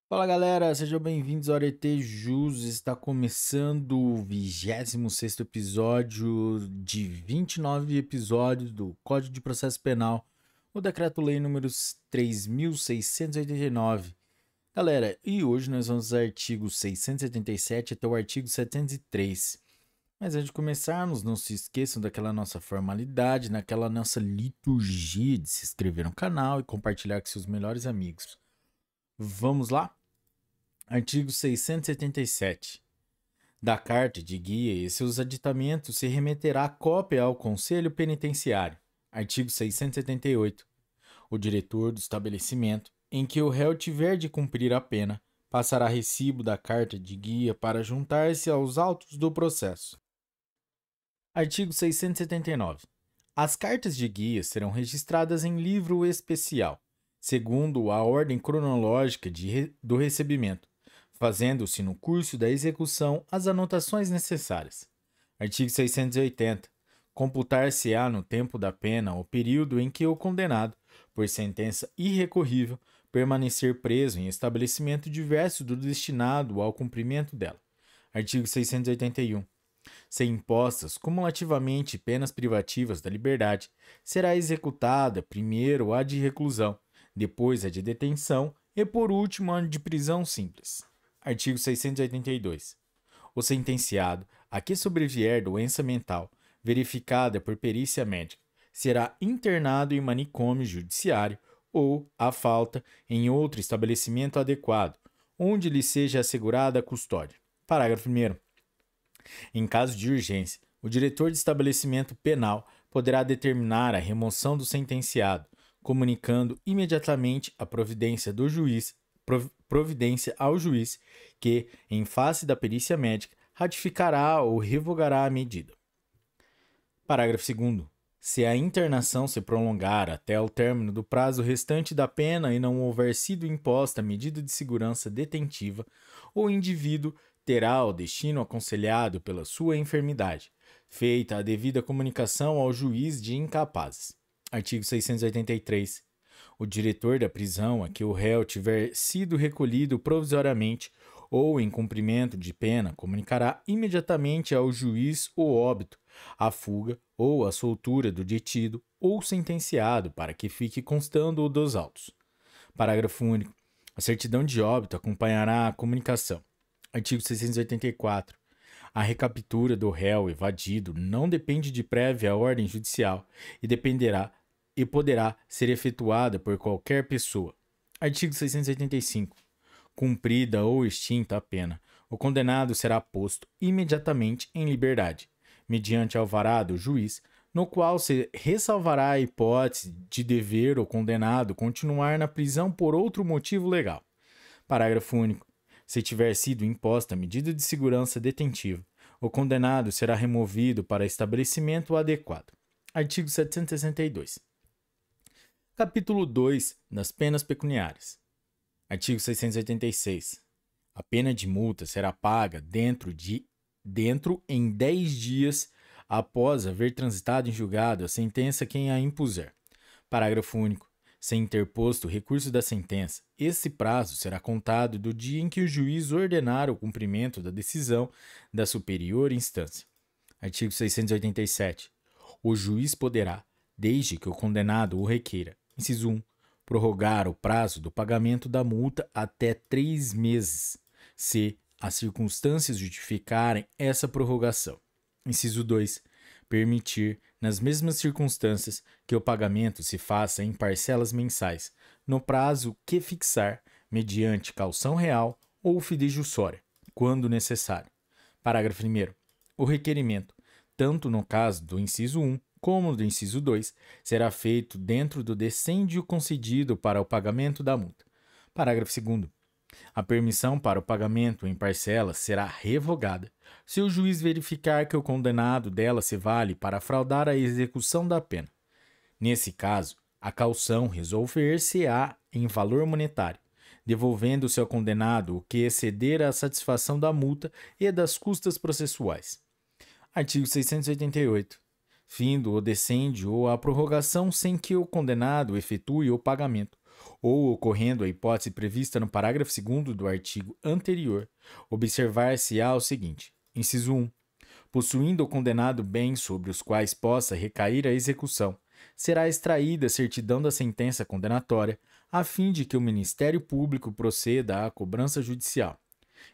Fala galera, sejam bem-vindos ao Arete Jus. Está começando o 26º episódio de 29 episódios do Código de Processo Penal, o Decreto-Lei número 3.689. Galera, e hoje nós vamos dos artigos 677 até o artigo 703. Mas antes de começarmos, não se esqueçam daquela nossa formalidade, naquela nossa liturgia de se inscrever no canal e compartilhar com seus melhores amigos. Vamos lá? Artigo 677. Da carta de guia e seus aditamentos se remeterá cópia ao Conselho Penitenciário. Artigo 678. O diretor do estabelecimento em que o réu tiver de cumprir a pena passará recibo da carta de guia para juntar-se aos autos do processo. Artigo 679. As cartas de guia serão registradas em livro especial, segundo a ordem cronológica do recebimento, fazendo-se no curso da execução as anotações necessárias. Artigo 680. Computar-se-á no tempo da pena o período em que o condenado, por sentença irrecorrível, permanecer preso em estabelecimento diverso do destinado ao cumprimento dela. Artigo 681. Sem impostas cumulativamente penas privativas da liberdade, será executada primeiro a de reclusão, depois a de detenção e, por último, a de prisão simples. Artigo 682. O sentenciado a que sobrevier doença mental verificada por perícia médica será internado em manicômio judiciário ou, à falta, em outro estabelecimento adequado, onde lhe seja assegurada a custódia. Parágrafo 1º. Em caso de urgência, o diretor de estabelecimento penal poderá determinar a remoção do sentenciado, comunicando imediatamente a providência ao juiz que, em face da perícia médica, ratificará ou revogará a medida. Parágrafo 2º. Se a internação se prolongar até o término do prazo restante da pena e não houver sido imposta medida de segurança detentiva, o indivíduo terá o destino aconselhado pela sua enfermidade, feita a devida comunicação ao juiz de incapazes. Artigo 683. O diretor da prisão a que o réu tiver sido recolhido provisoriamente ou em cumprimento de pena comunicará imediatamente ao juiz o óbito, a fuga ou a soltura do detido ou sentenciado para que fique constando o dos autos. Parágrafo único. A certidão de óbito acompanhará a comunicação. Artigo 684. A recaptura do réu evadido não depende de prévia ordem judicial e poderá ser efetuada por qualquer pessoa. Artigo 685. Cumprida ou extinta a pena, o condenado será posto imediatamente em liberdade, mediante alvará do juiz, no qual se ressalvará a hipótese de dever o condenado continuar na prisão por outro motivo legal. Parágrafo único. Se tiver sido imposta medida de segurança detentiva, o condenado será removido para estabelecimento adequado. Artigo 762. Capítulo 2 das penas pecuniárias. Artigo 686. A pena de multa será paga dentro em 10 dias após haver transitado em julgado a sentença quem a impuser. Parágrafo único. Sem interposto o recurso da sentença, esse prazo será contado do dia em que o juiz ordenar o cumprimento da decisão da superior instância. Artigo 687. O juiz poderá, desde que o condenado o requeira, inciso 1, prorrogar o prazo do pagamento da multa até 3 meses, se as circunstâncias justificarem essa prorrogação. Inciso 2. Permitir, nas mesmas circunstâncias, que o pagamento se faça em parcelas mensais, no prazo que fixar, mediante caução real ou fidejussória, quando necessário. Parágrafo 1º. O requerimento, tanto no caso do inciso 1 como do inciso 2, será feito dentro do decêndio concedido para o pagamento da multa. Parágrafo 2º. A permissão para o pagamento em parcelas será revogada se o juiz verificar que o condenado dela se vale para fraudar a execução da pena. Nesse caso, a caução resolver-se-á em valor monetário, devolvendo-se ao condenado o que exceder a satisfação da multa e das custas processuais. Artigo 688. Findo o decêndio ou a prorrogação sem que o condenado efetue o pagamento, ou ocorrendo a hipótese prevista no parágrafo 2º do artigo anterior, observar-se-á o seguinte: inciso 1. Possuindo o condenado bens sobre os quais possa recair a execução, será extraída a certidão da sentença condenatória, a fim de que o Ministério Público proceda à cobrança judicial.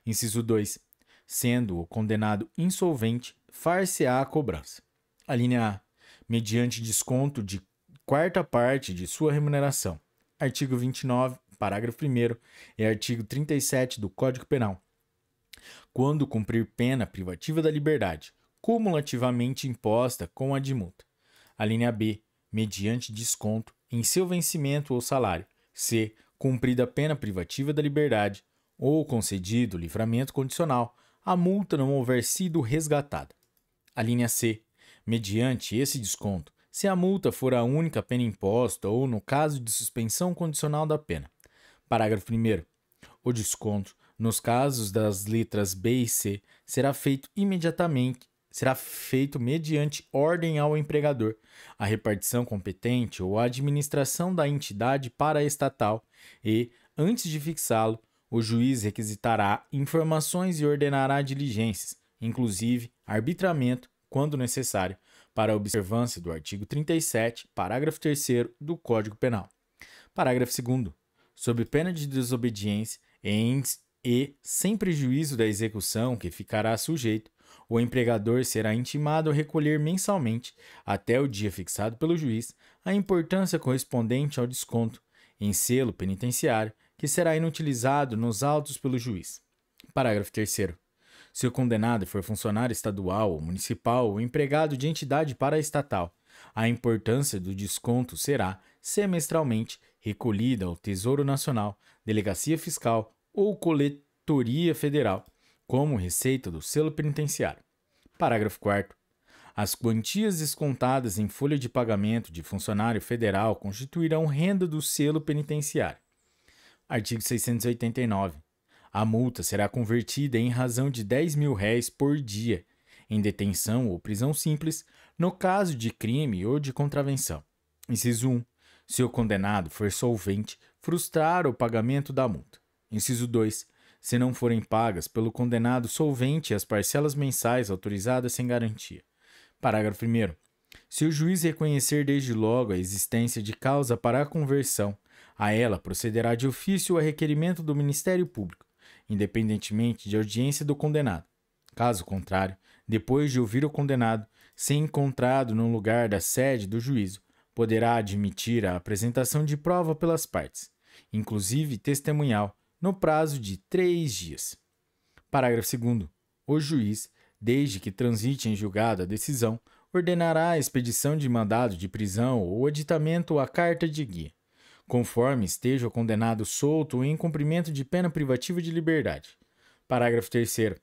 Inciso 2. Sendo o condenado insolvente, far-se-á a cobrança. A linha A. Mediante desconto de quarta parte de sua remuneração. Artigo 29, parágrafo 1º e artigo 37 do Código Penal. Quando cumprir pena privativa da liberdade, cumulativamente imposta com a de multa. A linha B. Mediante desconto em seu vencimento ou salário. C. Cumprida a pena privativa da liberdade ou concedido livramento condicional, a multa não houver sido resgatada. A linha C. Mediante esse desconto, se a multa for a única pena imposta ou no caso de suspensão condicional da pena. Parágrafo 1º. O desconto, nos casos das letras B e C, será feito mediante ordem ao empregador, a repartição competente ou a administração da entidade paraestatal e, antes de fixá-lo, o juiz requisitará informações e ordenará diligências, inclusive arbitramento, quando necessário, para a observância do artigo 37, parágrafo 3º do Código Penal. Parágrafo 2º. Sob pena de desobediência e sem prejuízo da execução que ficará sujeito, o empregador será intimado a recolher mensalmente, até o dia fixado pelo juiz, a importância correspondente ao desconto, em selo penitenciário, que será inutilizado nos autos pelo juiz. Parágrafo 3º. Se o condenado for funcionário estadual ou municipal ou empregado de entidade paraestatal, a importância do desconto será, semestralmente, recolhida ao Tesouro Nacional, Delegacia Fiscal ou Coletoria Federal, como receita do selo penitenciário. Parágrafo 4º. As quantias descontadas em folha de pagamento de funcionário federal constituirão renda do selo penitenciário. Artigo 689. A multa será convertida em razão de R$ 10.000 por dia, em detenção ou prisão simples, no caso de crime ou de contravenção. Inciso 1. Se o condenado for solvente, frustrar o pagamento da multa. Inciso 2. Se não forem pagas pelo condenado solvente as parcelas mensais autorizadas sem garantia. Parágrafo 1º. Se o juiz reconhecer desde logo a existência de causa para a conversão, a ela procederá de ofício a requerimento do Ministério Público, independentemente de audiência do condenado. Caso contrário, depois de ouvir o condenado, se encontrado no lugar da sede do juízo, poderá admitir a apresentação de prova pelas partes, inclusive testemunhal, no prazo de 3 dias. Parágrafo 2º. O juiz, desde que transite em julgado a decisão, ordenará a expedição de mandado de prisão ou aditamento à carta de guia, conforme esteja o condenado solto ou em cumprimento de pena privativa de liberdade. Parágrafo 3º.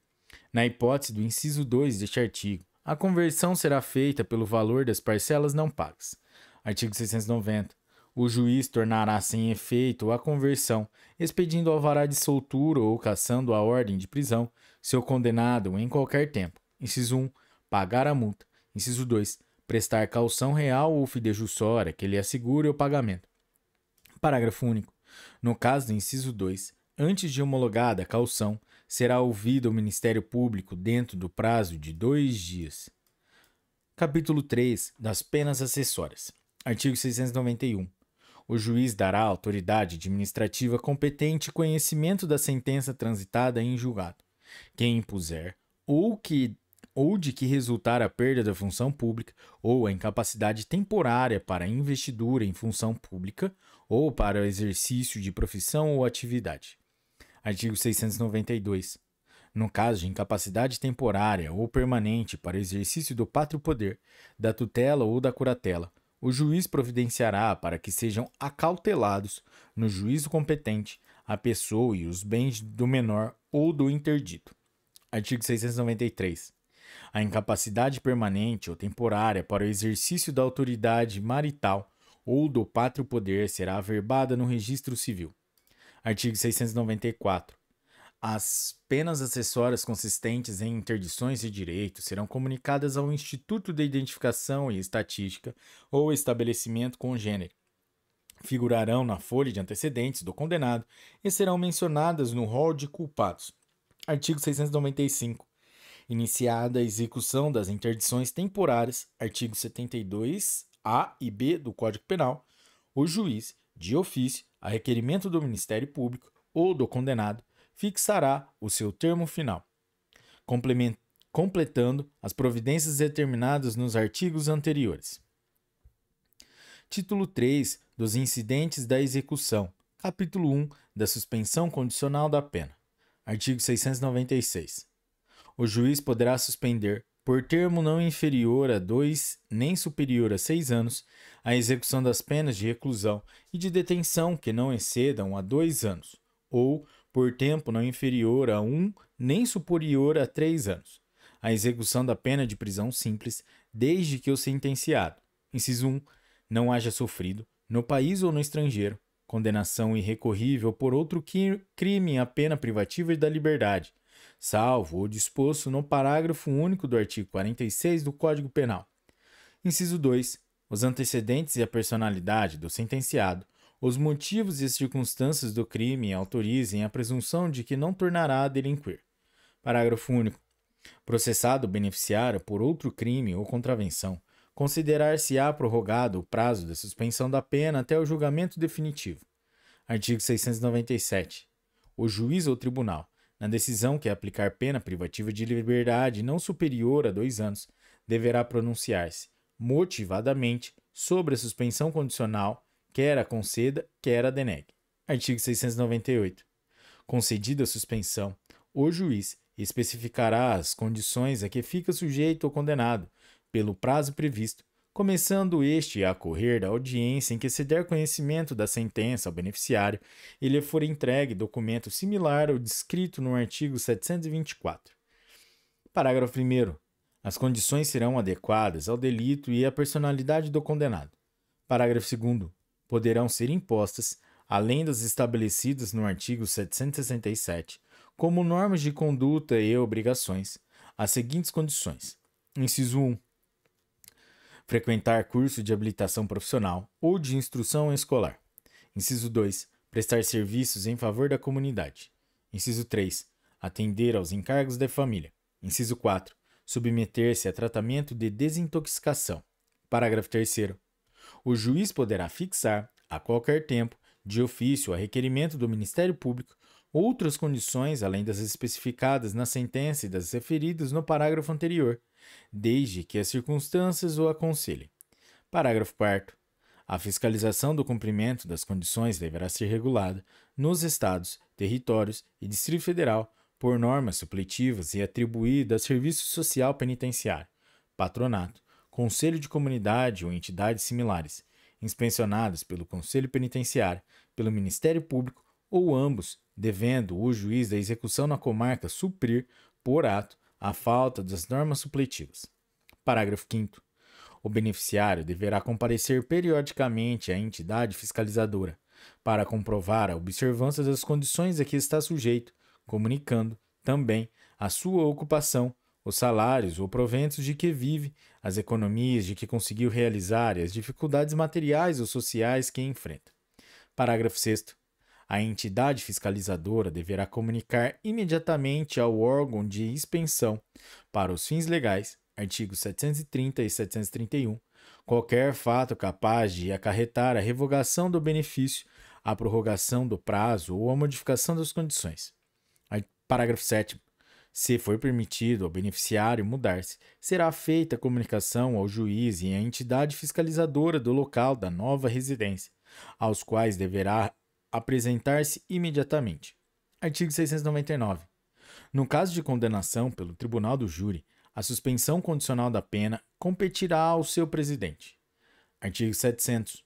Na hipótese do inciso 2 deste artigo, a conversão será feita pelo valor das parcelas não pagas. Artigo 690. O juiz tornará sem efeito a conversão, expedindo alvará de soltura ou cassando a ordem de prisão, seu condenado em qualquer tempo. Inciso 1. Pagar a multa. Inciso 2. Prestar caução real ou fidejussória que lhe assegure o pagamento. Parágrafo único. No caso do inciso 2, antes de homologada a caução, será ouvido o Ministério Público dentro do prazo de 2 dias. Capítulo 3 das penas acessórias. Artigo 691. O juiz dará à autoridade administrativa competente conhecimento da sentença transitada em julgado. Quem impuser ou de que resultar a perda da função pública ou a incapacidade temporária para investidura em função pública ou para o exercício de profissão ou atividade. Artigo 692. No caso de incapacidade temporária ou permanente para exercício do pátrio poder, da tutela ou da curatela, o juiz providenciará para que sejam acautelados, no juízo competente, a pessoa e os bens do menor ou do interdito. Artigo 693. A incapacidade permanente ou temporária para o exercício da autoridade marital ou do pátrio poder será averbada no registro civil. Artigo 694. As penas acessórias consistentes em interdições de direito serão comunicadas ao Instituto de Identificação e Estatística ou estabelecimento congênere, figurarão na folha de antecedentes do condenado e serão mencionadas no rol de culpados. Artigo 695. Iniciada a execução das interdições temporárias, artigo 72-A e B do Código Penal, o juiz, de ofício, a requerimento do Ministério Público ou do condenado, fixará o seu termo final, completando as providências determinadas nos artigos anteriores. Título 3 dos incidentes da execução. Capítulo 1 da suspensão condicional da pena. Artigo 696. O juiz poderá suspender, por termo não inferior a 2 nem superior a 6 anos, a execução das penas de reclusão e de detenção que não excedam a 2 anos, ou, por tempo não inferior a 1 nem superior a 3 anos, a execução da pena de prisão simples, desde que o sentenciado, inciso 1, não haja sofrido, no país ou no estrangeiro, condenação irrecorrível por outro crime a pena privativa da liberdade, salvo o disposto no parágrafo único do artigo 46 do Código Penal. Inciso 2. Os antecedentes e a personalidade do sentenciado, os motivos e as circunstâncias do crime autorizem a presunção de que não tornará a delinquir. Parágrafo único. Processado o beneficiário por outro crime ou contravenção, considerar-se-á prorrogado o prazo da suspensão da pena até o julgamento definitivo. Artigo 697. O juiz ou tribunal, na decisão que aplicar pena privativa de liberdade não superior a 2 anos, deverá pronunciar-se, motivadamente, sobre a suspensão condicional, quer a conceda, quer a denegue. Artigo 698. Concedida a suspensão, o juiz especificará as condições a que fica sujeito o condenado, pelo prazo previsto, começando este a correr da audiência em que se der conhecimento da sentença ao beneficiário e lhe for entregue documento similar ao descrito no artigo 724. Parágrafo 1º. As condições serão adequadas ao delito e à personalidade do condenado. Parágrafo 2º. Poderão ser impostas, além das estabelecidas no artigo 767, como normas de conduta e obrigações, as seguintes condições. Inciso 1. Frequentar curso de habilitação profissional ou de instrução escolar. Inciso 2. Prestar serviços em favor da comunidade. Inciso 3. Atender aos encargos da família. Inciso 4. Submeter-se a tratamento de desintoxicação. Parágrafo 3º. O juiz poderá fixar, a qualquer tempo, de ofício a requerimento do Ministério Público, outras condições além das especificadas na sentença e das referidas no parágrafo anterior, desde que as circunstâncias o aconselhem. Parágrafo 4º. A fiscalização do cumprimento das condições deverá ser regulada nos Estados, territórios e Distrito Federal por normas supletivas e atribuída a Serviço Social Penitenciário, Patronato, Conselho de Comunidade ou entidades similares, inspecionadas pelo Conselho Penitenciário, pelo Ministério Público ou ambos, devendo o juiz da execução na comarca suprir, por ato, a falta das normas supletivas. Parágrafo 5º. O beneficiário deverá comparecer periodicamente à entidade fiscalizadora para comprovar a observância das condições a que está sujeito, comunicando, também, a sua ocupação, os salários ou proventos de que vive, as economias de que conseguiu realizar e as dificuldades materiais ou sociais que enfrenta. Parágrafo 6º. A entidade fiscalizadora deverá comunicar imediatamente ao órgão de expensão, para os fins legais, artigos 730 e 731, qualquer fato capaz de acarretar a revogação do benefício, a prorrogação do prazo ou a modificação das condições. Parágrafo 7º. Se for permitido ao beneficiário mudar-se, será feita a comunicação ao juiz e à entidade fiscalizadora do local da nova residência, aos quais deverá apresentar-se imediatamente. Artigo 699. No caso de condenação pelo tribunal do júri, a suspensão condicional da pena competirá ao seu presidente. Artigo 700.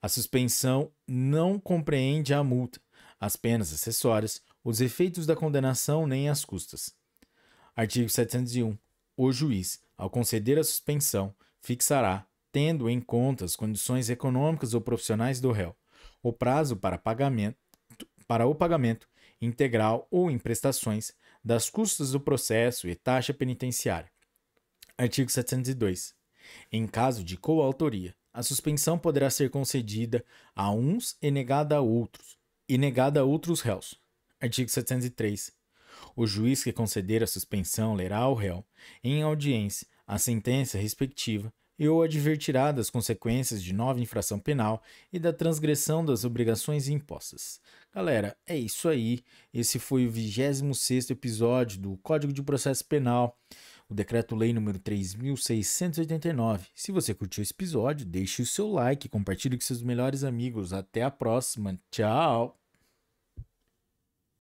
A suspensão não compreende a multa, as penas acessórias, os efeitos da condenação nem as custas. Artigo 701. O juiz, ao conceder a suspensão, fixará, tendo em conta as condições econômicas ou profissionais do réu, o prazo para o pagamento integral ou em prestações das custas do processo e taxa penitenciária. Artigo 702. Em caso de coautoria, A suspensão poderá ser concedida a uns e negada a outros réus. Artigo 703. O juiz que conceder a suspensão lerá ao réu, em audiência, a sentença respectiva e o advertirá das consequências de nova infração penal e da transgressão das obrigações impostas. Galera, é isso aí. Esse foi o 26º episódio do Código de Processo Penal, o Decreto-Lei número 3.689. Se você curtiu esse episódio, deixe o seu like, compartilhe com seus melhores amigos. Até a próxima. Tchau!